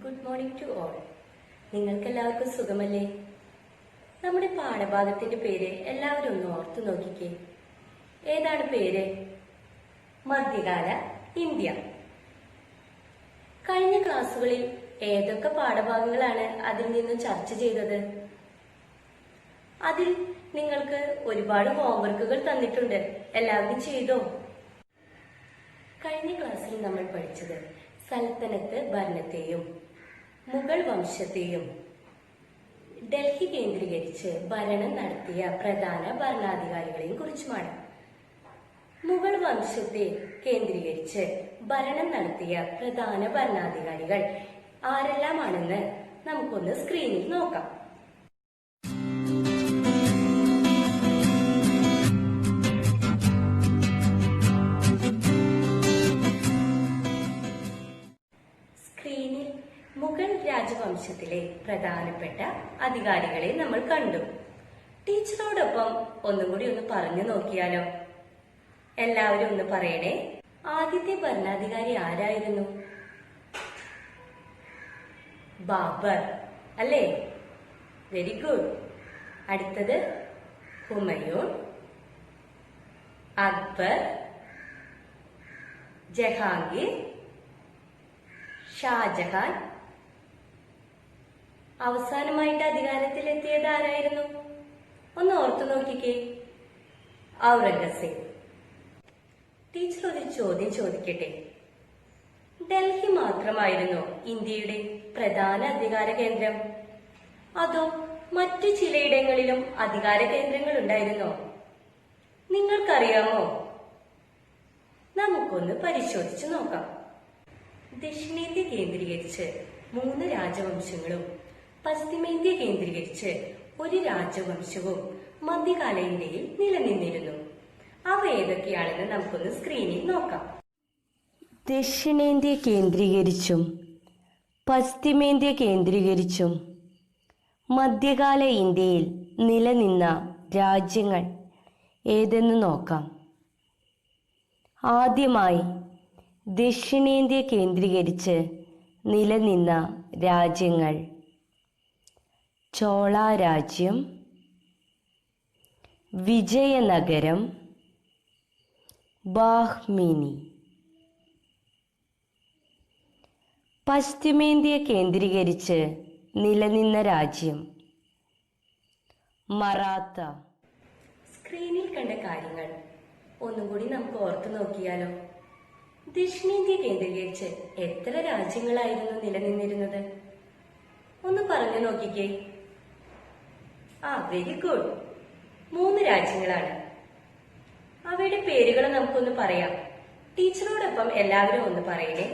Good morning to all. നിങ്ങൾക്കെല്ലാവർക്കും സുഖമല്ലേ? നമ്മുടെ പാഠഭാഗത്തിന്റെ പേര് എല്ലാവരും ഒന്ന് ഓർത്തു നോക്കിക്കേ. ഏതാണ് പേര്? മധ്യകാല ഇന്ത്യ. കഴിഞ്ഞ ക്ലാസ്സുകളിൽ ഏതൊക്കെ പാഠഭാഗങ്ങളാണ് അതിൽ നിന്നും ചർച്ച ചെയ്തത്? അതിൽ നിങ്ങൾക്ക് ഒരുപാട് ഹോംവർക്കുകൾ തന്നിട്ടുണ്ട്. എല്ലാവരും ചെയ്തോ? കഴിഞ്ഞ ക്ലാസ്സിൽ നമ്മൾ പഠിച്ചത് സൽത്തനത്ത് ഭരണത്തെയും മുഗൾ വംശത്തെയും ഡൽഹി കേന്ദ്രീകരിച്ച് ഭരണം നടത്തിയ പ്രധാന ഭരണാധികാരികളെയും കുറിച്ചുമാണ്. മുഗൾ വംശത്തെ കേന്ദ്രീകരിച്ച് ഭരണം നടത്തിയ പ്രധാന ഭരണാധികാരികൾ ആരെല്ലാമാണെന്ന് നമുക്കൊന്ന് സ്ക്രീനിൽ നോക്കാം. സ്ക്രീനിൽ മുഗൾ രാജവംശത്തിലെ പ്രധാനപ്പെട്ട അധികാരികളെ നമ്മൾ കണ്ടു. ടീച്ചറോടൊപ്പം ഒന്നുകൂടി ഒന്ന് പറഞ്ഞു നോക്കിയാലോ? എല്ലാവരും ഒന്ന് പറയണേ. ആദ്യത്തെ ഭരണാധികാരി ആരായിരുന്നു? ബാബർ അല്ലേ? Very good. അടുത്തത് ഹുമയൂൺ, അക്ബർ, ജഹാംഗീർ, ഷാജഹാൻ. അവസാനമായിട്ട് അധികാരത്തിലെത്തിയത് ആരായിരുന്നു? ഒന്ന് ഓർത്തു നോക്കിക്കേ. ഔറംഗസേബ്. ടീച്ചർ ഒരു ചോദ്യം ചോദിക്കട്ടെ. ഡൽഹി മാത്രമായിരുന്നോ ഇന്ത്യയുടെ പ്രധാന അധികാര കേന്ദ്രം? അതോ മറ്റു ചിലയിടങ്ങളിലും അധികാര കേന്ദ്രങ്ങൾ ഉണ്ടായിരുന്നോ? നിങ്ങൾക്കറിയാമോ? നമുക്കൊന്ന് പരിശോധിച്ചു നോക്കാം. ദക്ഷിണേന്ത്യ കേന്ദ്രീകരിച്ച് 3 രാജവംശങ്ങളും പശ്ചിമേന്ത്യ കേന്ദ്രീകരിച്ച് 1 രാജവംശവും മധ്യകാല ഇന്ത്യയിൽ നിലനിന്നിരുന്നു. അവ ഏതൊക്കെയാണെന്ന് നമുക്കൊന്ന് സ്ക്രീനിൽ നോക്കാം. ദക്ഷിണേന്ത്യ കേന്ദ്രീകരിച്ചും പശ്ചിമേന്ത്യ കേന്ദ്രീകരിച്ചും മധ്യകാല ഇന്ത്യയിൽ നിലനിന്ന രാജ്യങ്ങൾ ഏതെന്ന് നോക്കാം. ആദ്യമായി ദക്ഷിണേന്ത്യ കേന്ദ്രീകരിച്ച് നിലനിന്ന രാജ്യങ്ങൾ ചോള രാജ്യം, വിജയനഗരം, ബാഹ്മിനി. പശ്ചിമേന്ത്യ കേന്ദ്രീകരിച്ച് നിലനിന്ന രാജ്യം മറാത്ത. സ്ക്രീനിൽ കണ്ട കാര്യങ്ങൾ ഒന്നുകൂടി നമുക്ക് ഓർത്തു നോക്കിയാലോ? ദക്ഷിണേന്ത്യ കേന്ദ്രീകരിച്ച് എത്ര രാജ്യങ്ങളായിരുന്നു നിലനിന്നിരുന്നത്? ഒന്ന് പറഞ്ഞു നോക്കിക്കേ. Very good. 3 രാജ്യങ്ങളാണ്. അവയുടെ പേരുകൾ നമുക്കൊന്ന് പറയാം. ടീച്ചറോടൊപ്പം എല്ലാവരും ഒന്ന് പറയണേ.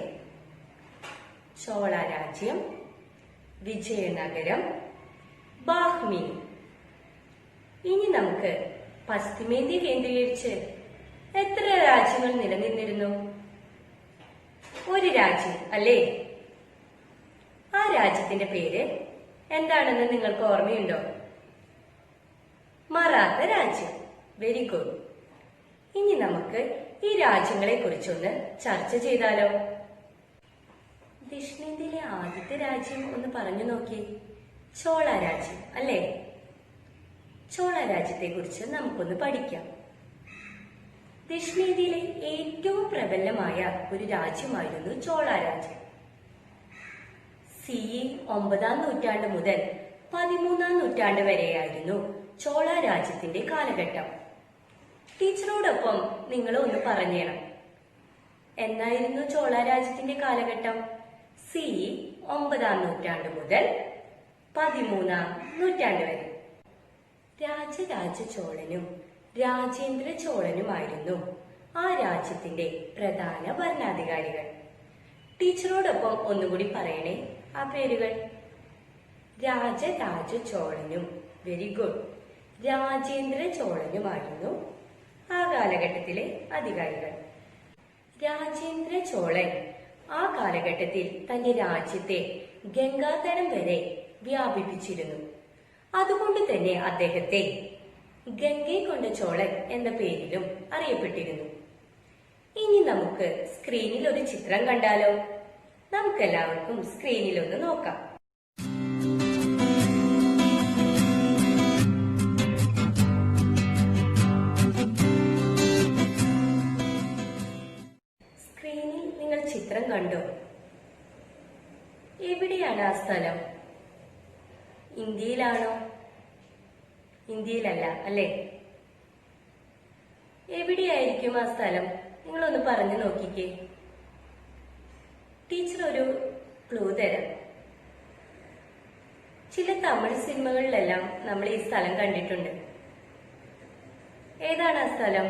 ചോള രാജ്യം, വിജയനഗരം, ബാഹ്മിനി. ഇനി നമുക്ക് പശ്ചിമേന്ത്യ കേന്ദ്രീകരിച്ച് എത്ര രാജ്യങ്ങൾ നിലനിന്നിരുന്നു? 1 രാജ്യം അല്ലേ? ആ രാജ്യത്തിന്റെ പേര് എന്താണെന്ന് നിങ്ങൾക്ക് ഓർമ്മയുണ്ടോ? മറാത്ത രാജ്യം. Very good. ഇനി നമുക്ക് ഈ രാജ്യങ്ങളെ കുറിച്ചൊന്ന് ചർച്ച ചെയ്താലോ? ദക്ഷിണേന്ത്യയിലെ ആദ്യത്തെ രാജ്യം ഒന്ന് പറഞ്ഞു നോക്കി. ചോള രാജ്യം അല്ലേ? ചോള രാജ്യത്തെ കുറിച്ച് നമുക്കൊന്ന് പഠിക്കാം. ദക്ഷിണേന്ത്യയിലെ ഏറ്റവും പ്രബലമായ ഒരു രാജ്യമായിരുന്നു ചോള രാജ്യം. CE 9-ാം നൂറ്റാണ്ട് മുതൽ 13-ാം നൂറ്റാണ്ട് വരെയായിരുന്നു ചോള രാജ്യത്തിന്റെ കാലഘട്ടം. ടീച്ചറോടൊപ്പം നിങ്ങൾ ഒന്ന് പറഞ്ഞേണം. എന്നായിരുന്നു ചോള രാജ്യത്തിന്റെ കാലഘട്ടം? CE 9-ാം നൂറ്റാണ്ട് മുതൽ 13-ാം നൂറ്റാണ്ട് വരെ. രാജരാജ ചോളനും രാജേന്ദ്ര ചോളനുമായിരുന്നു ആ രാജ്യത്തിന്റെ പ്രധാന ഭരണാധികാരികൾ. ടീച്ചറോടൊപ്പം ഒന്നുകൂടി പറയണേ ആ പേരുകൾ. രാജരാജ ചോളനും, വെരി ഗുഡ്, രാജേന്ദ്ര ചോളനുമായിരുന്നു ആ കാലഘട്ടത്തിലെ അധികാരികൾ. രാജേന്ദ്ര ചോളൻ ആ കാലഘട്ടത്തിൽ തന്റെ രാജ്യത്തെ ഗംഗാതടം വരെ വ്യാപിപ്പിച്ചിരുന്നു. അതുകൊണ്ട് തന്നെ അദ്ദേഹത്തെ ഗംഗെ കൊണ്ട ചോളൻ എന്ന പേരിലും അറിയപ്പെട്ടിരുന്നു. ഇനി നമുക്ക് സ്ക്രീനിൽ ഒരു ചിത്രം കണ്ടാലോ? നമുക്കെല്ലാവർക്കും സ്ക്രീനിലൊന്ന് നോക്കാം. സ്ക്രീനിൽ നിങ്ങൾ ചിത്രം കണ്ടോ? എവിടെയാണ് ആ സ്ഥലം? ഇന്ത്യയിലാണോ? ഇന്ത്യയിലല്ല അല്ലേ? എവിടെയായിരിക്കും ആ സ്ഥലം? നിങ്ങളൊന്ന് പറഞ്ഞു നോക്കിക്കേ. ടീച്ചർ ഒരു ക്ലൂ തരാം. ചില തമിഴ് സിനിമകളിലെല്ലാം നമ്മൾ ഈ സ്ഥലം കണ്ടിട്ടുണ്ട്. ഏതാണ് ആ സ്ഥലം?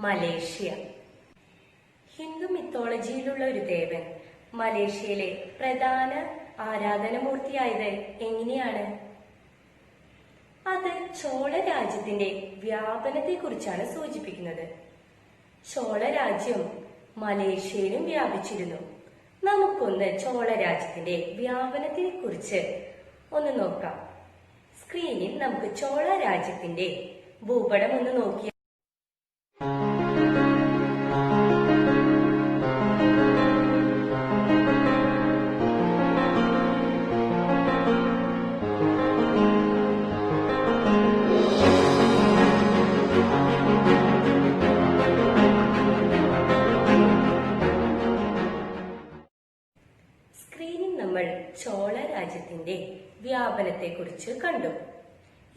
മലേഷ്യ. ഹിന്ദു മിത്തോളജിയിലുള്ള ഒരു ദേവൻ മലേഷ്യയിലെ പ്രധാന ആരാധനമൂർത്തിയായത് എങ്ങനെയാണ്? അത് ചോള രാജ്യത്തിന്റെ വ്യാപനത്തെ കുറിച്ചാണ് സൂചിപ്പിക്കുന്നത്. ചോള രാജ്യം മലേഷ്യയിലും വ്യാപിച്ചിരുന്നു. നമുക്കൊന്ന് ചോള രാജ്യത്തിന്റെ വ്യാപനത്തെ കുറിച്ച് ഒന്ന് നോക്കാം. സ്ക്രീനിൽ നമുക്ക് ചോള രാജ്യത്തിന്റെ ഭൂപടം ഒന്ന് നോക്കിയാൽ നമ്മൾ ചോള രാജ്യത്തിന്റെ വ്യാപനത്തെ കുറിച്ച് കണ്ടു.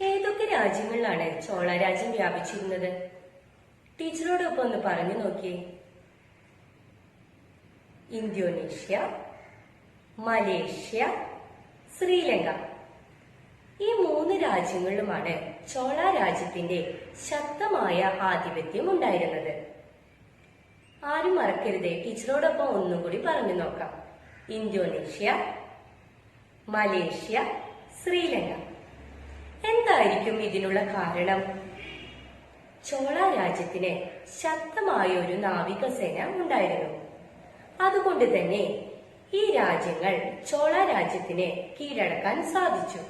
ഏതൊക്കെ രാജ്യങ്ങളിലാണ് ചോള രാജ്യം വ്യാപിച്ചിരുന്നത്? ടീച്ചറോടൊപ്പം ഒന്ന് പറഞ്ഞു നോക്കിയേ. Indonesia, Malaysia, Sri Lanka. ഈ 3 രാജ്യങ്ങളിലുമാണ് ചോള രാജ്യത്തിന്റെ ശക്തമായ ആധിപത്യം ഉണ്ടായിരുന്നത്. ആരും മറക്കരുതേ, ടീച്ചറോടൊപ്പം ഒന്നും കൂടി പറഞ്ഞു നോക്കാം. Indonesia, Malaysia, Sri Lanka. എന്തായിരിക്കും ഇതിനുള്ള കാരണം? ചോള രാജ്യത്തിന് ശക്തമായ ഒരു നാവികസേന ഉണ്ടായിരുന്നു. അതുകൊണ്ട് തന്നെ ഈ രാജ്യങ്ങൾ ചോള രാജ്യത്തിന് കീഴടക്കാൻ സാധിച്ചു.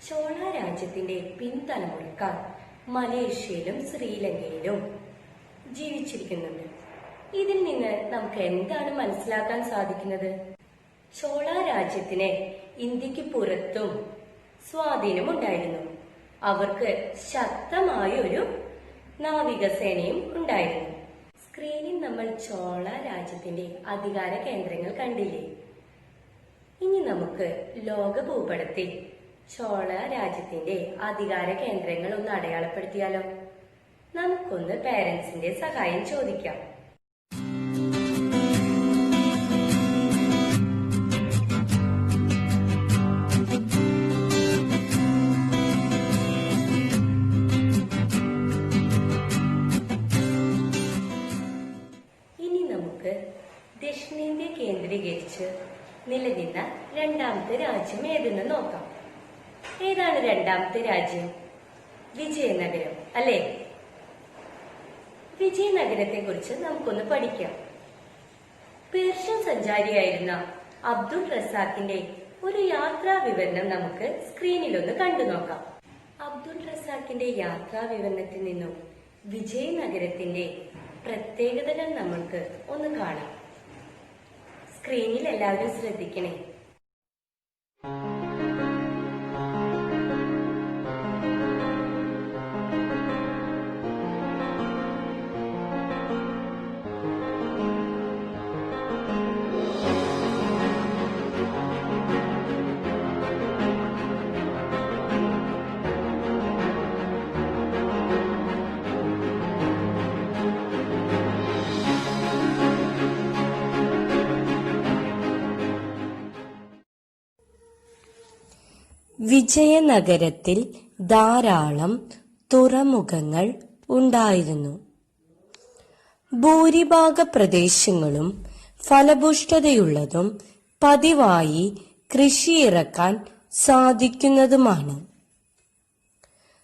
ചോള രാജ്യത്തിന്റെ പിൻതലമുറക്കാർ മലേഷ്യയിലും ശ്രീലങ്കയിലും ജീവിച്ചിരിക്കുന്നുണ്ട്. ഇതിൽ നിന്ന് നമുക്ക് എന്താണ് മനസ്സിലാക്കാൻ സാധിക്കുന്നത്? ചോള രാജ്യത്തിന് ഇന്ത്യക്ക് പുറത്തും സ്വാധീനമുണ്ടായിരുന്നു. അവർക്ക് ശക്തമായ ഒരു നാവികസേനയും ഉണ്ടായിരുന്നു. സ്ക്രീനിൽ നമ്മൾ ചോള രാജ്യത്തിന്റെ അധികാര കേന്ദ്രങ്ങൾ കണ്ടില്ലേ? ഇനി നമുക്ക് ലോക ഭൂപടത്തിൽ ചോള രാജ്യത്തിന്റെ അധികാര കേന്ദ്രങ്ങൾ ഒന്ന് അടയാളപ്പെടുത്തിയാലോ? നമുക്കൊന്ന് പേരൻസിന്റെ സഹായം ചോദിക്കാം. ദക്ഷിണേന്ത്യ കേന്ദ്രീകരിച്ച് നിലനിന്ന രണ്ടാമത്തെ രാജ്യം ഏതെന്ന് നോക്കാം. ഏതാണ് രണ്ടാമത്തെ രാജ്യം? വിജയനഗരം അല്ലേ? വിജയനഗരത്തെ കുറിച്ച് നമുക്കൊന്ന് പഠിക്കാം. പേർഷ്യൻ സഞ്ചാരിയായിരുന്ന അബ്ദുൾ റസാഖിന്റെ ഒരു യാത്രാ വിവരണം നമുക്ക് സ്ക്രീനിലൊന്ന് കണ്ടു നോക്കാം. അബ്ദുൾ റസാഖിന്റെ യാത്രാ വിവരണത്തിൽ നിന്നും വിജയനഗരത്തിന്റെ പ്രത്യേകതകൾ നമ്മൾക്ക് ഒന്ന് കാണാം. സ്ക്രീനിൽ എല്ലാവരും ശ്രദ്ധിക്കണേ. വിജയനഗരത്തിൽ ധാരാളം തുറമുഖങ്ങൾ ഉണ്ടായിരുന്നു. ഭൂരിഭാഗ പ്രദേശങ്ങളും ഫലഭൂഷ്ഠതയുള്ളതും പതിവായി കൃഷിയിറക്കാൻ സാധിക്കുന്നതുമാണ്.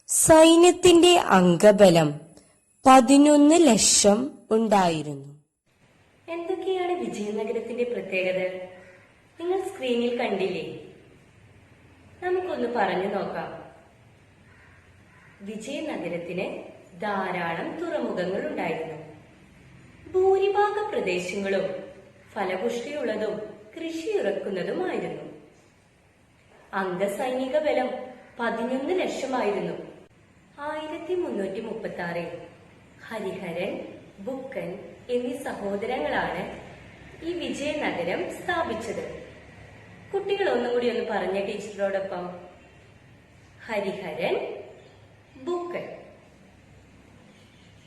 സൈന്യത്തിന്റെ അംഗബലം 11 ലക്ഷം ഉണ്ടായിരുന്നു. എന്തൊക്കെയാണ് വിജയനഗരത്തിന്റെ പ്രത്യേകത? നിങ്ങൾ സ്ക്രീനിൽ കണ്ടില്ലേ? നമുക്കൊന്ന് പറഞ്ഞു നോക്കാം. വിജയനഗരത്തിന് ധാരാളം തുറമുഖങ്ങൾ ഉണ്ടായിരുന്നു. ഭൂരിഭാഗ പ്രദേശങ്ങളും ഫലപുഷ്ടിയുള്ളതും കൃഷി ഇറക്കുന്നതുമായിരുന്നു. അംഗസൈനിക ബലം 11 ലക്ഷമായിരുന്നു. 1336 ഹരിഹരൻ, ബുക്കൻ എന്നീ സഹോദരങ്ങളാണ് ഈ വിജയനഗരം സ്ഥാപിച്ചത്. കുട്ടികൾ ഒന്നുകൂടി ഒന്ന് പറഞ്ഞ ടീച്ചറോടൊപ്പം. ഹരിഹരൻ, ബുക്കൻ.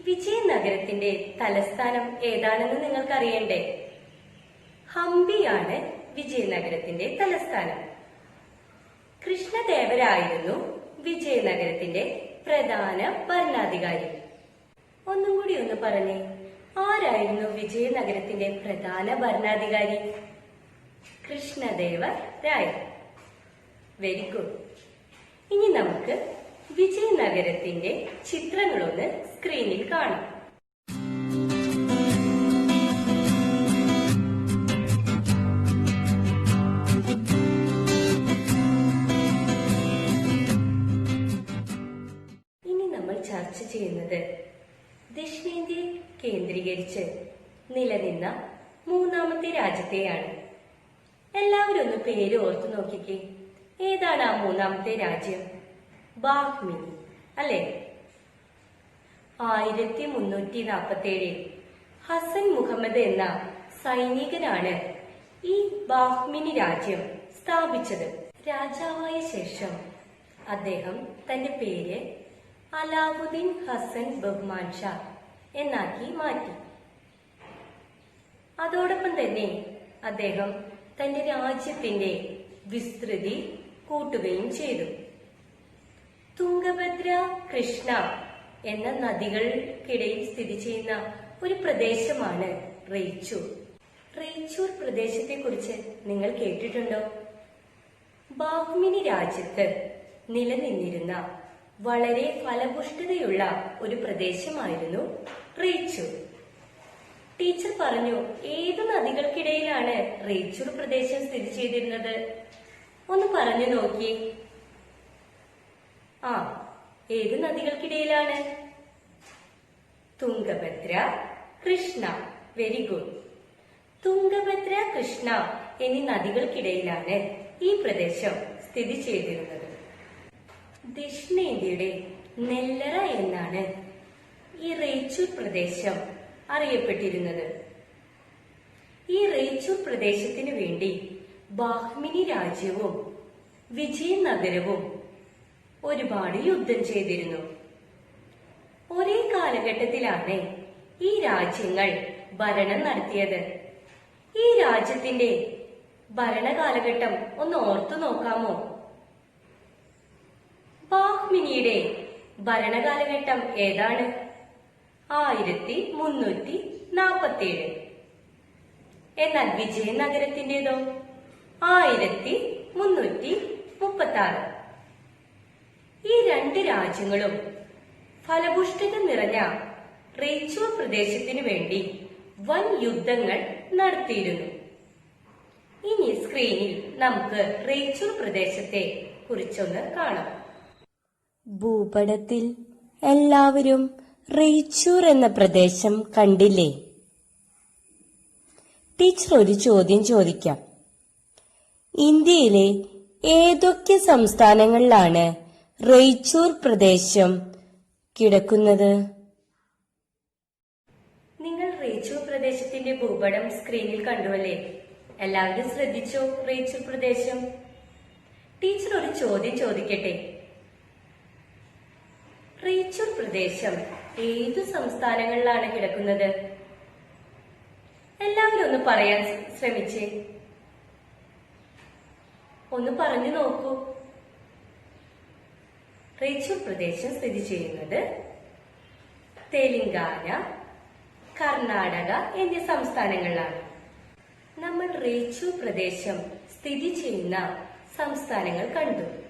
വിജയനഗരത്തിന്റെ തലസ്ഥാനം ഏതാണെന്ന് നിങ്ങൾക്ക് അറിയണ്ടേ? ഹംപിയാണ് വിജയനഗരത്തിന്റെ തലസ്ഥാനം. കൃഷ്ണദേവരായിരുന്നു വിജയനഗരത്തിന്റെ പ്രധാന ഭരണാധികാരി. ഒന്നും കൂടി ഒന്ന് പറഞ്ഞേ, ആരായിരുന്നു വിജയനഗരത്തിന്റെ പ്രധാന ഭരണാധികാരി? കൃഷ്ണദേവ രായ. Very good. ഇനി നമുക്ക് വിജയനഗരത്തിന്റെ ചിത്രങ്ങളൊന്ന് സ്ക്രീനിൽ കാണാം. ഇനി നമ്മൾ ചർച്ച ചെയ്യുന്നത് ദക്ഷിണേന്ത്യയെ കേന്ദ്രീകരിച്ച് നിലനിന്ന മൂന്നാമത്തെ രാജ്യത്തെയാണ്. എല്ലാവരും ഒന്ന് പേര് ഓർത്തു നോക്കിക്കേ. ഏതാണ് ആ മൂന്നാമത്തെ രാജ്യം? ബാഹ്മിനി അല്ലെ? 1347 ഹസൻ മുഹമ്മദ് എന്ന സൈനികനാണ് ഈ ബാഹ്മിനി രാജ്യം സ്ഥാപിച്ചത്. രാജാവായ ശേഷം അദ്ദേഹം തന്റെ പേര് അലാവുദ്ദീൻ ഹസൻ ബഹ്മാൻ ഷാ എന്നാക്കി മാറ്റി. അതോടൊപ്പം തന്നെ അദ്ദേഹം തന്റെ രാജ്യത്തിന്റെ വിസ്തൃതി കൂട്ടുകയും ചെയ്തു. തുംഗഭദ്ര, കൃഷ്ണ എന്ന നദികൾക്കിടയിൽ സ്ഥിതി ചെയ്യുന്ന ഒരു പ്രദേശമാണ് റേച്ചൂർ. റേച്ചൂർ പ്രദേശത്തെ കുറിച്ച് നിങ്ങൾ കേട്ടിട്ടുണ്ടോ? ബാഹ്മിനി രാജ്യത്ത് നിലനിന്നിരുന്ന വളരെ ഫലപുഷ്ടിതയുള്ള ഒരു പ്രദേശമായിരുന്നു റേച്ചൂർ. ടീച്ചർ പറഞ്ഞു, ഏത് നദികൾക്കിടയിലാണ് റേച്ചൂർ പ്രദേശം സ്ഥിതി ചെയ്തിരുന്നത്? ഒന്ന് പറഞ്ഞു നോക്കി. ഏത് നദികൾക്കിടയിലാണ്? തുംഗഭദ്ര, കൃഷ്ണ. Very good. തുംഗഭദ്ര, കൃഷ്ണ എന്നീ നദികൾക്കിടയിലാണ് ഈ പ്രദേശം സ്ഥിതി ചെയ്തിരുന്നത്. ദക്ഷിണേന്ത്യയുടെ നെല്ലറ എന്നാണ് ഈ റേച്ചൂർ പ്രദേശം അറിയപ്പെട്ടിരുന്നത്. ഈ റേച്ചൂർ പ്രദേശത്തിനു വേണ്ടി ബാഹ്മിനി രാജ്യവും വിജയനഗരവും ഒരുപാട് യുദ്ധം ചെയ്തിരുന്നു. ഒരേ കാലഘട്ടത്തിലാണ് ഈ രാജ്യങ്ങൾ ഭരണം നടത്തിയത്. ഈ രാജ്യത്തിന്റെ ഭരണകാലഘട്ടം ഒന്ന് ഓർത്തു നോക്കാമോ? ബാഹ്മിനിയുടെ ഭരണകാലഘട്ടം ഏതാണ്? 1347. എന്നാൽ വിജയനഗരത്തിന്റേതോ 1336. ഈ രണ്ട് രാജ്യങ്ങളും ഫലപുഷ്ടിത നിറഞ്ഞ റേച്ചൂർ പ്രദേശത്തിനു വേണ്ടി വൻ യുദ്ധങ്ങൾ നടത്തിയിരുന്നു. ഇനി സ്ക്രീനിൽ നമുക്ക് റേച്ചൂർ പ്രദേശത്തെ കുറിച്ചൊന്ന് കാണാം. ഭൂപടത്തിൽ എല്ലാവരും റേച്ചൂർ എന്ന പ്രദേശം കണ്ടില്ലേ? ടീച്ചർ ഒരു ചോദ്യം ചോദിക്കാം. ഇന്ത്യയിലെ ഏതൊക്കെ സംസ്ഥാനങ്ങളിലാണ് റേച്ചൂർ പ്രദേശം കിടക്കുന്നത്? നിങ്ങൾ റേച്ചൂർ പ്രദേശത്തിന്റെ ഭൂപടം സ്ക്രീനിൽ കണ്ടുവല്ലേ? എല്ലാവരും ശ്രദ്ധിച്ചോ റേച്ചൂർ പ്രദേശം? ടീച്ചർ ഒരു ചോദ്യം ചോദിക്കട്ടെ. റേച്ചൂർ പ്രദേശം ഏതു സംസ്ഥാനങ്ങളിലാണ് കിടക്കുന്നത്? എല്ലാവരും ഒന്ന് പറയാൻ ശ്രമിച്ചേ. ഒന്ന് പറഞ്ഞു നോക്കൂ. റേച്ചൂർ പ്രദേശം സ്ഥിതി ചെയ്യുന്നത് തെലങ്കാന, കർണാടക എന്നീ സംസ്ഥാനങ്ങളിലാണ്. നമ്മൾ റേച്ചൂർ പ്രദേശം സ്ഥിതി ചെയ്യുന്ന സംസ്ഥാനങ്ങൾ കണ്ടു.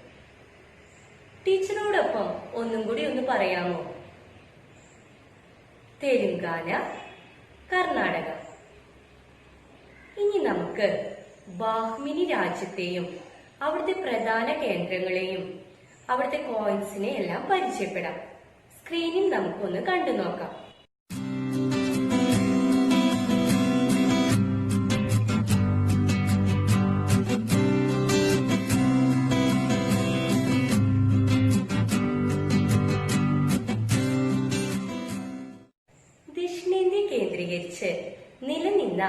ടീച്ചറോടൊപ്പം ഒന്നും കൂടി ഒന്ന് പറയാമോ? തെലങ്കാന, കർണാടക. ഇനി നമുക്ക് ബാഹ്മിനി രാജ്യത്തെയും അവിടുത്തെ പ്രധാന കേന്ദ്രങ്ങളെയും അവിടുത്തെ കോയിൻസിനെ എല്ലാം പരിചയപ്പെടാം. സ്ക്രീനിൽ നമുക്കൊന്ന് കണ്ടു നോക്കാം. കേന്ദ്രീകരിച്ച് നിലനിന്ന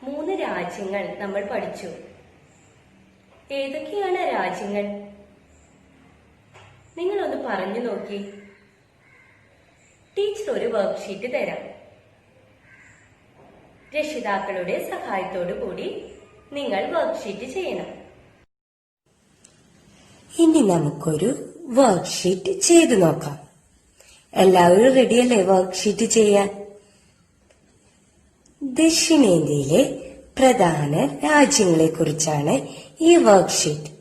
3 രാജ്യങ്ങൾ നമ്മൾ പഠിച്ചു. ഏതൊക്കെയാണ് ആ രാജ്യങ്ങൾ? നിങ്ങളൊന്ന് പറഞ്ഞു നോക്കി. ടീച്ചർ ഒരു വർക്ക്ഷീറ്റ് തരാം. രക്ഷിതാക്കളുടെ സഹായത്തോടു കൂടി നിങ്ങൾ വർക്ക്ഷീറ്റ് ചെയ്യണം. ഇനി നമുക്കൊരു വർക്ക്ഷീറ്റ് ചെയ്തു നോക്കാം. എല്ലാവരും റെഡിയല്ലേ വർക്ക്ഷീറ്റ് ചെയ്യാൻ? ദക്ഷിണേന്ത്യയിലെ പ്രധാന രാജ്യങ്ങളെ കുറിച്ചാണ് ഈ വർക്ക്ഷീറ്റ്.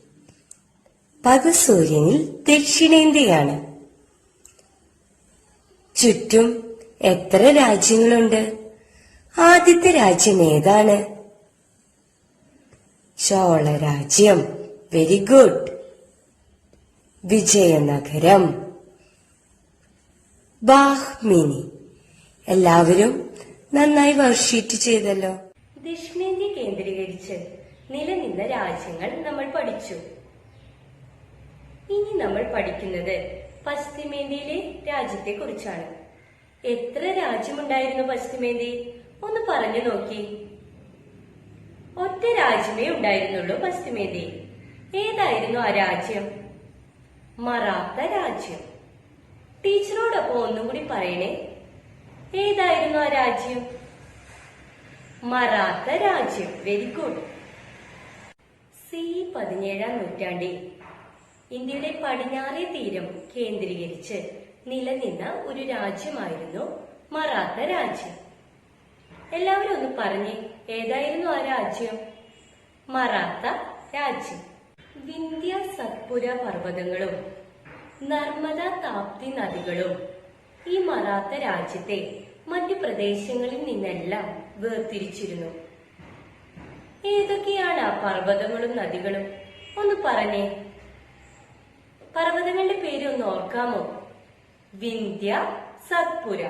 പകസൂര്യനിൽ ദക്ഷിണേന്ത്യയാണ്. ചുറ്റും എത്ര രാജ്യങ്ങളുണ്ട്? ആദ്യത്തെ രാജ്യം ഏതാണ്? ചോളരാജ്യം. Very good. വിജയനഗരം, ബാഹ്മിനി. എല്ലാവരും നന്നായി വർക്ക്ഷീറ്റ് ചെയ്തല്ലോ. ദക്ഷിണേന്ത്യ കേന്ദ്രീകരിച്ച് നിലനിന്ന രാജ്യങ്ങൾ നമ്മൾ പഠിച്ചു. ഇനി നമ്മൾ പഠിക്കുന്നത് പശ്ചിമേന്ത്യയിലെ രാജ്യത്തെ കുറിച്ചാണ്. എത്ര രാജ്യമുണ്ടായിരുന്നു പശ്ചിമേന്ത്യയിൽ? ഒന്ന് പറഞ്ഞു നോക്കി. ഒറ്റ രാജ്യമേ ഉണ്ടായിരുന്നുള്ളൂ പശ്ചിമേന്ത്യയിൽ. ഏതായിരുന്നു ആ രാജ്യം? മറാത്ത രാജ്യം. ടീച്ചറോടൊപ്പം ഒന്നും കൂടി പറയണേ. ഏതായിരുന്നു ആ രാജ്യം? മറാത്ത രാജ്യം. Very good. സി 17-ാം നൂറ്റാണ്ടിൽ ഇന്ത്യയുടെ പടിഞ്ഞാറേ തീരം കേന്ദ്രീകരിച്ച് നിലനിന്ന ഒരു രാജ്യമായിരുന്നു മറാത്ത രാജ്യം. എല്ലാവരും ഒന്ന് പറഞ്ഞേ, ഏതായിരുന്നു ആ രാജ്യം? മറാത്ത രാജ്യം. വിന്ധ്യ സത്പുര പർവ്വതങ്ങളും നർമ്മദ താപ്തി നദികളും ഈ മറാത്ത രാജ്യത്തെ മറ്റു പ്രദേശങ്ങളിൽ നിന്നെല്ലാം വേർതിരിച്ചിരുന്നു. ഏതൊക്കെയാണ് ആ പർവ്വതങ്ങളും നദികളും? ഒന്ന് പറഞ്ഞേ. പർവ്വതങ്ങളുടെ പേര് ഒന്ന് ഓർക്കാമോ? വിന്ധ്യ, സത്പുര.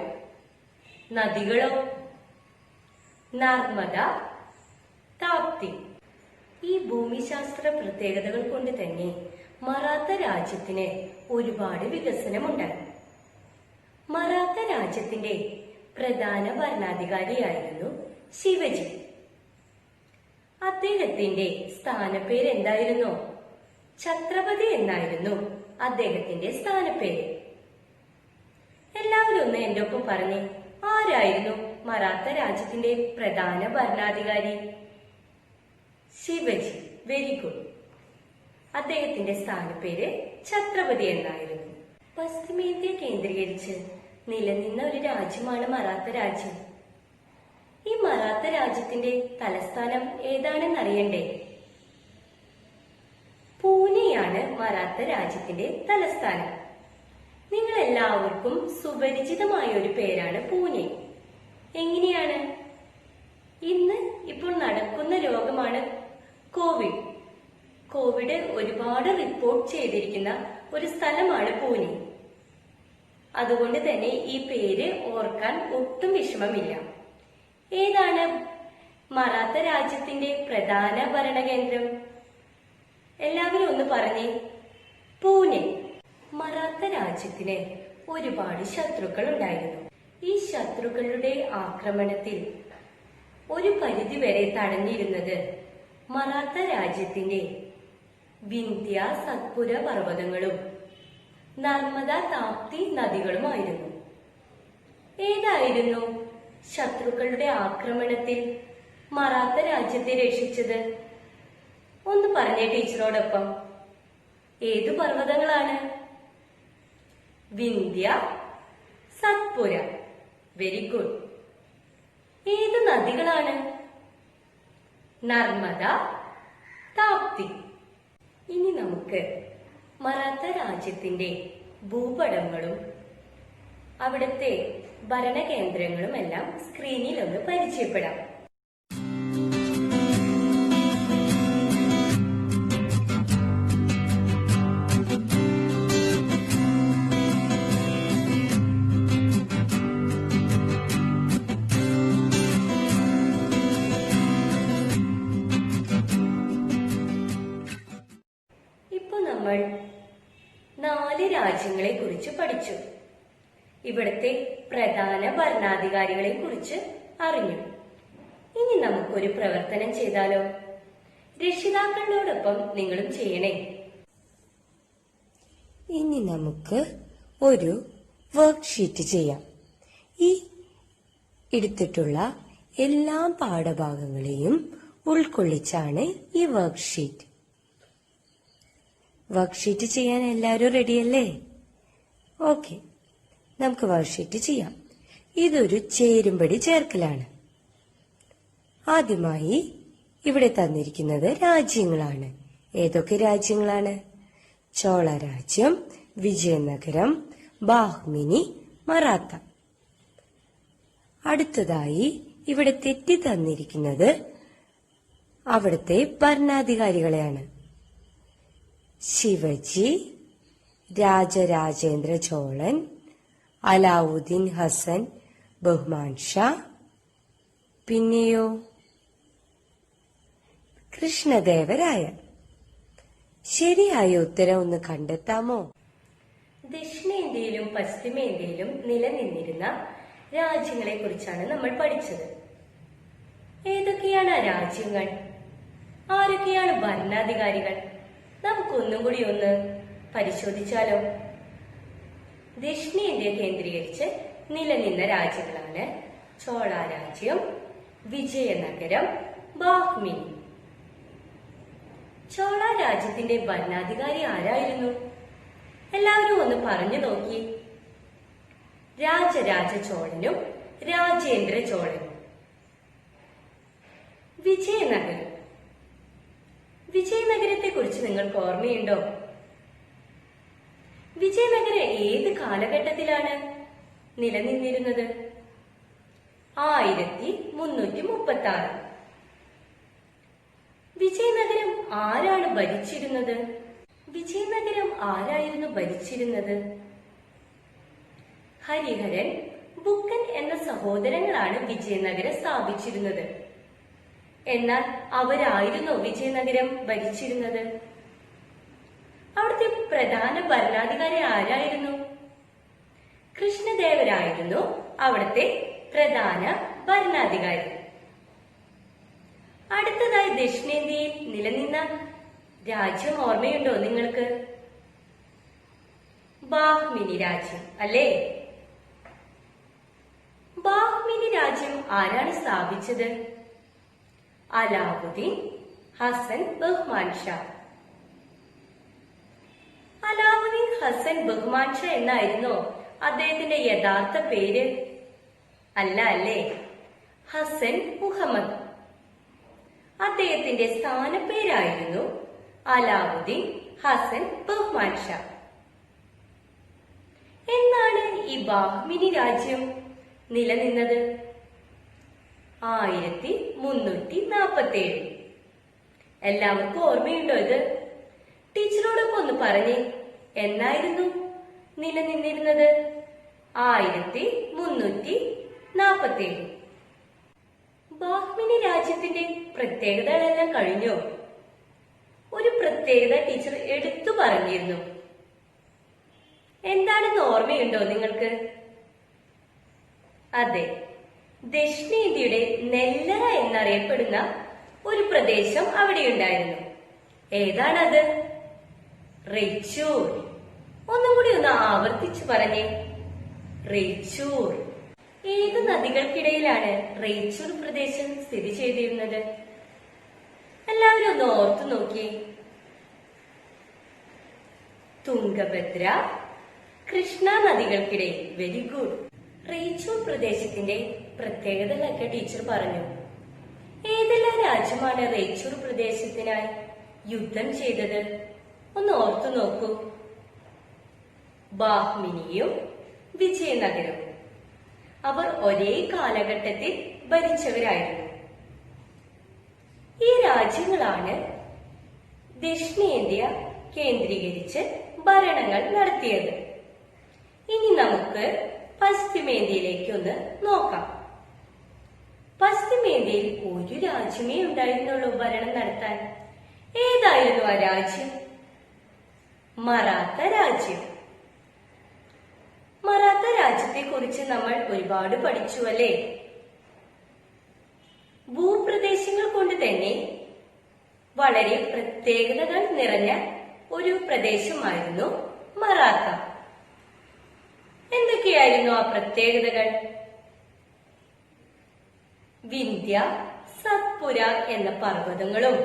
നദികളോ? നർമ്മദ, താപ്തി. ഈ ഭൂമിശാസ്ത്ര പ്രത്യേകതകൾ കൊണ്ട് തന്നെ മറാത്ത രാജ്യത്തിന് ഒരുപാട് വികസനമുണ്ടായി. മറാത്ത രാജ്യത്തിന്റെ പ്രധാന ഭരണാധികാരിയായിരുന്നു ശിവജി. അദ്ദേഹത്തിന്റെ സ്ഥാനപ്പേര് എന്തായിരുന്നു? ഛത്രപതി എന്നായിരുന്നു അദ്ദേഹത്തിന്റെ സ്ഥാനപ്പേര്. എല്ലാവരും ഒന്ന് എന്റെ ഒപ്പം പറഞ്ഞേ, ആരായിരുന്നു മറാത്ത രാജ്യത്തിന്റെ പ്രധാന ഭരണാധികാരി? ശിവജി. Very good. അദ്ദേഹത്തിന്റെ സ്ഥാനപ്പേര് ഛത്രപതി എന്നായിരുന്നു. പശ്ചിമേന്ത്യ കേന്ദ്രീകരിച്ച് നിലനിന്ന ഒരു രാജ്യമാണ് മറാത്ത രാജ്യം. ഈ മറാത്ത രാജ്യത്തിന്റെ തലസ്ഥാനം ഏതാണെന്ന് അറിയണ്ടേ? പൂനെയാണ് മറാത്ത രാജ്യത്തിന്റെ തലസ്ഥാനം. നിങ്ങൾ എല്ലാവർക്കും സുപരിചിതമായ ഒരു പേരാണ് പൂനെ. എങ്ങനെയാണ്? ഇന്ന് ഇപ്പോൾ നടക്കുന്ന രോഗമാണ് കോവിഡ്. കോവിഡ് ഒരുപാട് റിപ്പോർട്ട് ചെയ്തിരിക്കുന്ന ഒരു സ്ഥലമാണ് പൂനെ. അതുകൊണ്ട് തന്നെ ഈ പേര് ഓർക്കാൻ ഒട്ടും വിഷമമില്ല. ഏതാണ് മറാത്ത രാജ്യത്തിന്റെ പ്രധാന ഭരണകേന്ദ്രം? എല്ലാവരും ഒന്ന് പറഞ്ഞേ. പൂനെ. മറാത്ത രാജ്യത്തിന് ഒരുപാട് ശത്രുക്കൾ ഉണ്ടായിരുന്നു. ഈ ശത്രുക്കളുടെ ആക്രമണത്തിൽ ഒരു പരിധിവരെ തടഞ്ഞിരുന്നത് മറാത്ത രാജ്യത്തിന്റെ വിന്ധ്യ സത്പുര പർവ്വതങ്ങളും നർമ്മദ താപ്തി നദികളുമായിരുന്നു. ഏതായിരുന്നു ശത്രുക്കളുടെ ആക്രമണത്തിൽ മറാത്ത രാജ്യത്തെ രക്ഷിച്ചത്? ഒന്ന് പറഞ്ഞേ ടീച്ചറോടൊപ്പം. ഏതു പർവ്വതങ്ങളാണ്? വിന്ധ്യ, സത്പുര. Very good. ഏത് നദികളാണ്? നർമ്മദ, താപ്തി. ഇനി നമുക്ക് മറാത്ത രാജ്യത്തിന്റെ ഭൂപടങ്ങളും അവിടുത്തെ ഭരണകേന്ദ്രങ്ങളും എല്ലാം സ്ക്രീനിൽ ഒന്ന് പരിചയപ്പെടാം. നമ്മൾ 4 രാജ്യങ്ങളെ കുറിച്ച് പഠിച്ചു. ഇവിടുത്തെ പ്രധാന ഭരണാധികാരികളെ കുറിച്ച് അറിഞ്ഞു. ഇനി നമുക്കൊരു പ്രവർത്തനം ചെയ്താലോ? രക്ഷിതാക്കളോടൊപ്പം നിങ്ങളും ചെയ്യണേ. ഇനി നമുക്ക് ഒരു വർക്ക്ഷീറ്റ് ചെയ്യാം. ഈ എടുത്തിട്ടുള്ള എല്ലാ പാഠഭാഗങ്ങളെയും ഉൾക്കൊള്ളിച്ചാണ് ഈ വർക്ക്ഷീറ്റ്. വർക്ക്ഷീറ്റ് ചെയ്യാൻ എല്ലാവരും റെഡിയല്ലേ? ഓക്കെ, നമുക്ക് വർക്ക്ഷീറ്റ് ചെയ്യാം. ഇതൊരു ചേരുംപടി ചേർക്കലാണ്. ആദ്യമായി ഇവിടെ തന്നിരിക്കുന്നത് രാജ്യങ്ങളാണ്. ഏതൊക്കെ രാജ്യങ്ങളാണ്? ചോള രാജ്യം, വിജയനഗരം, ബാഹ്മിനി, മറാത്ത. അടുത്തതായി ഇവിടെ തെറ്റി തന്നിരിക്കുന്നത് അവിടുത്തെ ഭരണാധികാരികളെയാണ്. ശിവജി, രാജരാജേന്ദ്ര ചോളൻ, അലാവുദ്ദീൻ ഹസൻ ബഹ്മാൻ ഷാ, പിന്നെയോ കൃഷ്ണദേവരായർ. ശരിയായ ഉത്തരം ഒന്ന് കണ്ടെത്താമോ? ദക്ഷിണേന്ത്യയിലും പശ്ചിമേന്ത്യയിലും നിലനിന്നിരുന്ന രാജ്യങ്ങളെ കുറിച്ചാണ് നമ്മൾ പഠിച്ചത്. ഏതൊക്കെയാണ് ആ രാജ്യങ്ങൾ? ആരൊക്കെയാണ് ഭരണാധികാരികൾ? നമുക്കൊന്നും കൂടി ഒന്ന് പരിശോധിച്ചാലോ? ദക്ഷിണേന്ത്യ കേന്ദ്രീകരിച്ച് നിലനിന്ന രാജ്യങ്ങളാണ് ചോള രാജ്യം, വിജയനഗരം, ബാഹ്മിനി. ചോള രാജ്യത്തിന്റെ ഭരണാധികാരി ആരായിരുന്നു? എല്ലാവരും ഒന്ന് പറഞ്ഞു നോക്കി. രാജരാജ ചോളനും രാജേന്ദ്ര ചോളനും. വിജയനഗരത്തെ കുറിച്ച് നിങ്ങൾക്ക് ഓർമ്മയുണ്ടോ? വിജയനഗരം ഏത് കാലഘട്ടത്തിലാണ് നിലനിന്നിരുന്നത്? 1336. വിജയനഗരം ആരാണ് ഭരിച്ചിരുന്നത്? വിജയനഗരം ആരായിരുന്നു ഭരിച്ചിരുന്നത്? ഹരിഹരൻ, ബുക്കൻ എന്ന സഹോദരങ്ങളാണ് വിജയനഗരം സ്ഥാപിച്ചിരുന്നത്. എന്നാൽ അവരായിരുന്നു വിജയനഗരം ഭരിച്ചിരുന്നത്. അവിടുത്തെ പ്രധാന ഭരണാധികാരി ആരായിരുന്നു? കൃഷ്ണദേവരായിരുന്നു അവിടുത്തെ പ്രധാന ഭരണാധികാരി. അടുത്തതായി ദക്ഷിണേന്ത്യയിൽ നിലനിന്ന രാജ്യം ഓർമ്മയുണ്ടോ നിങ്ങൾക്ക്? ബാഹ്മിനി രാജ്യം അല്ലേ? ബാഹ്മിനി രാജ്യം ആരാണ് സ്ഥാപിച്ചത്? അലാവുദ്ദീൻ ഹസൻ ബഹ്മാൻ ഷാ. അലാവുദ്ദീൻ ഹസൻ ബഹ്മാൻ ഷാ എന്നായിരുന്നോ അദ്ദേഹത്തിന്റെ യഥാർത്ഥ പേര്? അല്ല അല്ലേ, ഹസൻ മുഹമ്മദ്. അദ്ദേഹത്തിന്റെ സ്ഥാനപ്പേരായിരുന്നു അലാവുദ്ദീൻ ഹസൻ ബഹ്മാൻ ഷാ. എന്നാണ് ഈ ബാഹ്മിനി രാജ്യം നിലനിന്നത്? 1347. എല്ലാവർക്കും ഓർമ്മയുണ്ടോ ഇത്? ടീച്ചറോടൊപ്പം ഒന്ന് പറഞ്ഞേ, എന്നായിരുന്നു നിലനിന്നിരുന്നത്? 1347. ബാഹ്മിനി രാജ്യത്തിന്റെ പ്രത്യേകതകളെല്ലാം കഴിഞ്ഞോ? ഒരു പ്രത്യേകത ടീച്ചർ എടുത്തു പറഞ്ഞിരുന്നു. എന്താണെന്ന് ഓർമ്മയുണ്ടോ നിങ്ങൾക്ക്? അതെ, ദക്ഷിണേന്ത്യയുടെ നെല്ലറ എന്നറിയപ്പെടുന്ന ഒരു പ്രദേശം അവിടെയുണ്ടായിരുന്നു. ഏതാണത്? റെയ്ച്ചൂർ. ഒന്നും കൂടി ഒന്ന് ആവർത്തിച്ചു പറഞ്ഞേ. റെയ്ച്ചൂർ. ഏത് നദികൾക്കിടയിലാണ് റെയ്ച്ചൂർ പ്രദേശം സ്ഥിതി ചെയ്തിരുന്നത്? എല്ലാവരും ഒന്ന് ഓർത്തു നോക്കിയേ. തുംഗഭദ്ര, കൃഷ്ണ നദികൾക്കിടയിൽ. Very good. റെയ്ച്ചൂർ പ്രദേശത്തിന്റെ പ്രത്യേകതകളൊക്കെ ടീച്ചർ പറഞ്ഞു. ഏതെല്ലാം രാജ്യമാണ് റെയ്ച്ചൂർ പ്രദേശത്തിനായി യുദ്ധം ചെയ്തത്? ഒന്ന് ഓർത്തു നോക്കൂ. ബാഹ്മിനിയും വിജയനഗരവും. അവർ ഒരേ കാലഘട്ടത്തിൽ ഭരിച്ചവരായിരുന്നു. ഈ രാജ്യങ്ങളാണ് ദക്ഷിണേന്ത്യ കേന്ദ്രീകരിച്ച് ഭരണങ്ങൾ നടത്തിയത്. ഇനി നമുക്ക് പശ്ചിമേന്ത്യയിലേക്ക് ഒന്ന് നോക്കാം. പശ്ചിമേന്ത്യയിൽ ഒരു രാജ്യമേ ഉണ്ടായിരുന്നുള്ളൂ ഭരണം നടത്താൻ. ഏതായിരുന്നു ആ രാജ്യം? മറാത്ത രാജ്യം. മറാത്ത രാജ്യത്തെ കുറിച്ച് നമ്മൾ ഒരുപാട് പഠിച്ചു അല്ലേ? ഭൂപ്രദേശങ്ങൾ കൊണ്ട് തന്നെ വളരെ പ്രത്യേകതകൾ നിറഞ്ഞ ഒരു പ്രദേശമായിരുന്നു മറാത്ത. എന്തൊക്കെയായിരുന്നു ആ പ്രത്യേകതകൾ? വിന്ധ്യ, സത്പുര എന്ന പർവ്വതങ്ങളും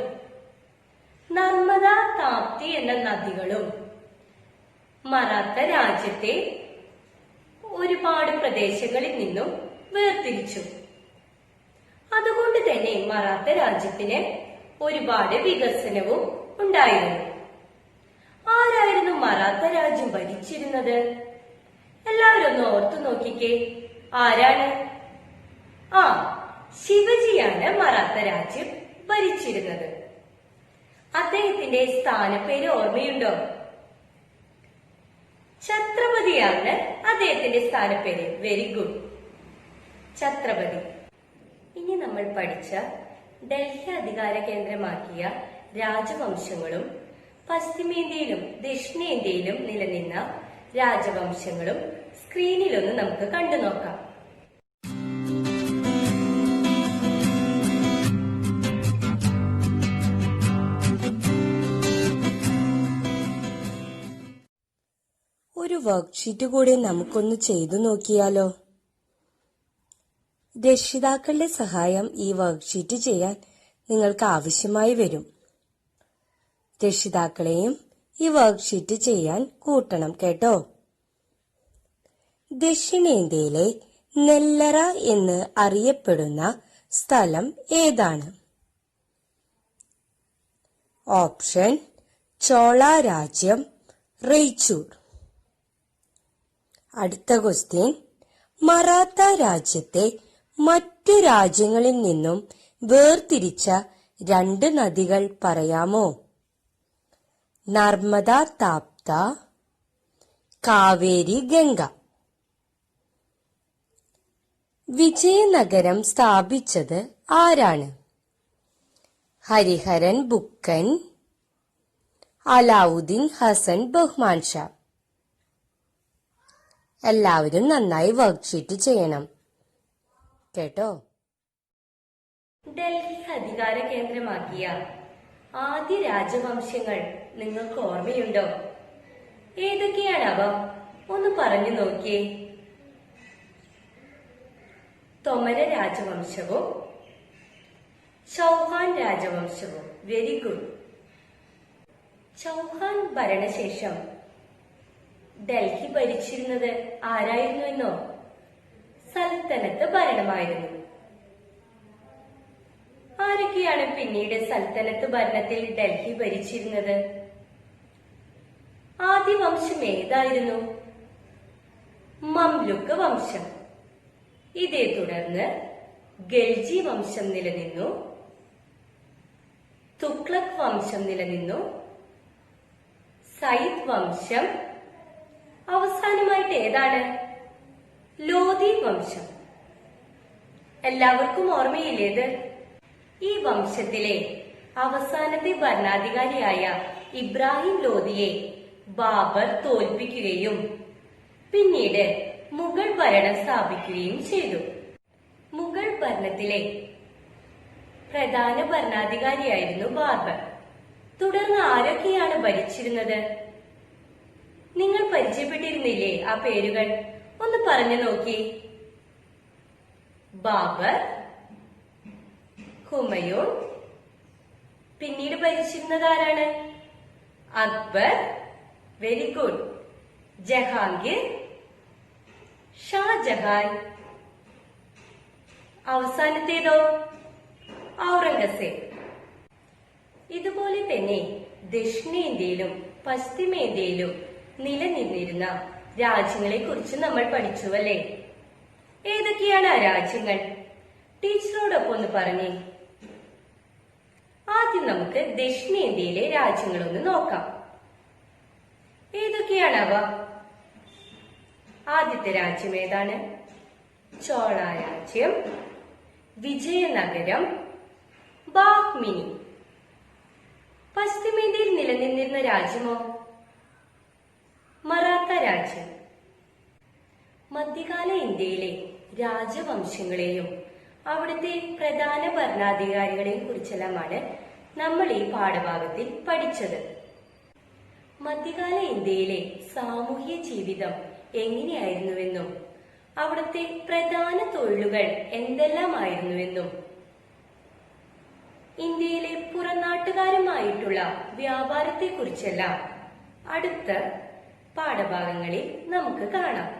നർമ്മദ, താപ്തി എന്ന നദികളും മറാത്ത രാജ്യത്തെ ഒരുപാട് പ്രദേശങ്ങളിൽ നിന്നും വേർതിരിച്ചു. അതുകൊണ്ട് തന്നെ മറാത്ത രാജ്യത്തിന് ഒരുപാട് വികസനവും ഉണ്ടായിരുന്നു. ആരായിരുന്നു മറാത്ത രാജ്യം ഭരിച്ചിരുന്നത്? എല്ലാവരും ഒന്ന് ഓർത്തു നോക്കിക്കേ. ആരാണ്? ശിവജിയാണ് മറാത്ത രാജ്യം ഭരിച്ചിരുന്നത്. അദ്ദേഹത്തിന്റെ സ്ഥാനപ്പേര് ഓർമ്മയുണ്ടോ? ഛത്രപതിയാണ് അദ്ദേഹത്തിന്റെ സ്ഥാനപ്പേര്. Very good, Chhatrapati. ഇനി നമ്മൾ പഠിച്ച ഡൽഹി അധികാര കേന്ദ്രമാക്കിയ രാജവംശങ്ങളും പശ്ചിമേന്ത്യയിലും ദക്ഷിണേന്ത്യയിലും നിലനിന്ന രാജവംശങ്ങളും സ്ക്രീനിലൊന്ന് നമുക്ക് കണ്ടു നോക്കാം. ഒരു വർക്ക്ഷീറ്റ് കൂടി നമുക്കൊന്ന് ചെയ്തു നോക്കിയാലോ? രക്ഷിതാക്കളുടെ സഹായം ഈ വർക്ക്ഷീറ്റ് ചെയ്യാൻ നിങ്ങൾക്ക് ആവശ്യമായി വരും. രക്ഷിതാക്കളെയും ഈ വർക്ക്ഷീറ്റ് ചെയ്യാൻ കൂട്ടണം കേട്ടോ. ദക്ഷിണേന്ത്യയിലെ നെല്ലറ എന്ന് അറിയപ്പെടുന്ന സ്ഥലം ഏതാണ്? ഓപ്ഷൻ: ചോള രാജ്യം, റൈച്ചൂർ. അടുത്ത ക്വസ്റ്റ്യൻ: മറാത്ത രാജ്യത്തെ മറ്റു രാജ്യങ്ങളിൽ നിന്നും വേർതിരിച്ച 2 നദികൾ പറയാമോ? നർമ്മദ, താപ്ത, കാവേരി, ഗംഗ. വിജയനഗരം സ്ഥാപിച്ചത് ആരാണ്? Hariharan Buchan, Alauddin Hasan Bahman Shah. എല്ലാവരും നന്നായി വർക്ക്ഷീറ്റ് ചെയ്യണം കേട്ടോ. ഡൽഹി അധികാര കേന്ദ്രമാക്കിയ ആദ്യ രാജവംശങ്ങൾ നിങ്ങൾക്ക് ഓർമ്മയുണ്ടോ? ഏതൊക്കെയാണവ? ഒന്ന് പറഞ്ഞു നോക്കിയേ. തൊമര രാജവംശവും ചൗഹാൻ രാജവംശവും. Very good. ചൗഹാൻ ഭരണശേഷം ഡൽഹി ഭരിച്ചിരുന്നത് ആരായിരുന്നു എന്നോ? സൽത്തനത്ത് ഭരണമായിരുന്നു. ആരൊക്കെയാണ് പിന്നീട് സൽത്തനത്ത് ഭരണത്തിൽ ഡൽഹി ഭരിച്ചിരുന്നത്? ആദ്യ വംശം ഏതായിരുന്നു? മംലുക്ക് വംശം. ഇതേ തുടർന്ന് ഗൽജി വംശം നിലനിന്നു, തുഗ്ലക് വംശം നിലനിന്നു, സയ്യിദ് വംശം, അവസാനമായിട്ട് ഏതാണ്? ലോധി വംശം. എല്ലാവർക്കും ഓർമ്മയില്ലേത്? ഈ വംശത്തിലെ അവസാനത്തെ ഭരണാധികാരിയായ ഇബ്രാഹിം ലോധിയെ ബാബർ തോൽപ്പിക്കുകയും പിന്നീട് മുഗൾ ഭരണം സ്ഥാപിക്കുകയും ചെയ്തു. മുഗൾ ഭരണത്തിലെ പ്രധാന ഭരണാധികാരിയായിരുന്നു ബാബർ. തുടർന്ന് ആരൊക്കെയാണ് ഭരിച്ചിരുന്നത്? നിങ്ങൾ പരിചയപ്പെട്ടിരുന്നില്ലേ ആ പേരുകൾ? ഒന്ന് പറഞ്ഞു നോക്കി. ബാബർ, ഹുമയൂൺ. പിന്നീട് ഭരിച്ചിരുന്നത് ആരാണ്? അക്ബർ. Very good. ജഹാംഗീർ, ഷാജഹാൻ. അവസാനത്തേതോ? ഔറംഗസേബ്. ഇതുപോലെ തന്നെ ദക്ഷിണേന്ത്യയിലും പശ്ചിമേന്ത്യയിലും നിലനിന്നിരുന്ന രാജ്യങ്ങളെ കുറിച്ച് നമ്മൾ പഠിച്ചുവല്ലേ? ഏതൊക്കെയാണ് ആ രാജ്യങ്ങൾ? ടീച്ചറോടൊപ്പം ഒന്ന് പറഞ്ഞേ. ആദ്യം നമുക്ക് ദക്ഷിണേന്ത്യയിലെ രാജ്യങ്ങളൊന്ന് നോക്കാം. ഏതൊക്കെയാണവ? ആദ്യത്തെ രാജ്യം ഏതാണ്? ചോള രാജ്യം, വിജയനഗരം, ബാഹ്മിനി. പശ്ചിമേന്ത്യയിൽ നിലനിന്നിരുന്ന രാജ്യമോ? മറാത്ത രാജ്യം. മധ്യകാല ഇന്ത്യയിലെ രാജവംശങ്ങളെയും അവിടുത്തെ പ്രധാന ഭരണാധികാരികളെയും കുറിച്ചെല്ലാമാണ് നമ്മൾ ഈ പാഠഭാഗത്തിൽ പഠിച്ചത്. മധ്യകാല ഇന്ത്യയിലെ സാമൂഹ്യ ജീവിതം എങ്ങനെയായിരുന്നുവെന്നും അവിടുത്തെ പ്രധാന തൊഴിലുകൾ എന്തെല്ലാമായിരുന്നുവെന്നും ഇന്ത്യയിലെ പുറംനാട്ടുകാരുമായിട്ടുള്ള വ്യാപാരത്തെക്കുറിച്ചെല്ലാം അടുത്ത പാഠഭാഗങ്ങളിൽ നമുക്ക് കാണാം.